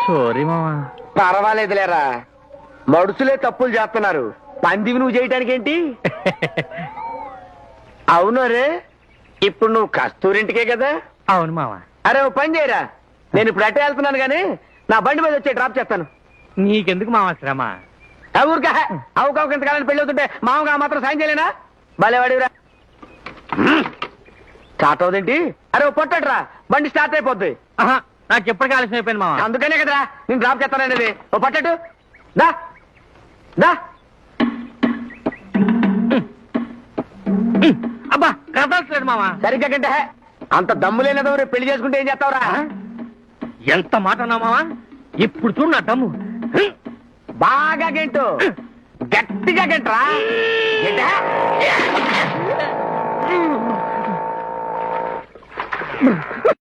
Sorry మావా. పర్వాలేదులేరా, మడుసులే తప్పులు చేస్తున్నారు, పందివి నువ్వు చేయటానికి ఏంటి? అవును రే, ఇప్పుడు నువ్వు కస్తూరింటికే కదా? అవును మావా. అరే ఓ పని చేయరా, నేను ఇప్పుడు అట్టే వెళ్తున్నాను గానీ నా బండి మీద వచ్చి డ్రాప్ చేస్తాను. నీకెందుకు మావా శ్రమ? ఊరికా అవుకావు ఇంతకాలం పెళ్లి అవుతుంటే మామగా మాత్రం సాయం చేయలేనా? భలేవాడిరా. స్టార్ట్ అవుదేంటి? అరే ఓ పొట్టట్రా, బండి స్టార్ట్ అయిపోద్ది. ఆహా, నాకు ఎప్పటికీ ఆలస్యం అయిపోయింది మావా. అందుకనే కదరా నేను డ్రాప్ చేస్తాననేది. ఓ పట్టట్టు, దా దా. అబ్బా కదలట్లేదు మావా. సరిగ్గా గంటే అంత దమ్ము లేనదో రేపు పెళ్లి చేసుకుంటే ఏం చేస్తావురా? ఎంత మాట అన్నావు మావా? ఇప్పుడు చూడు నా దమ్ము. బాగా గెంటు, గట్టిగా గంటరా. గంట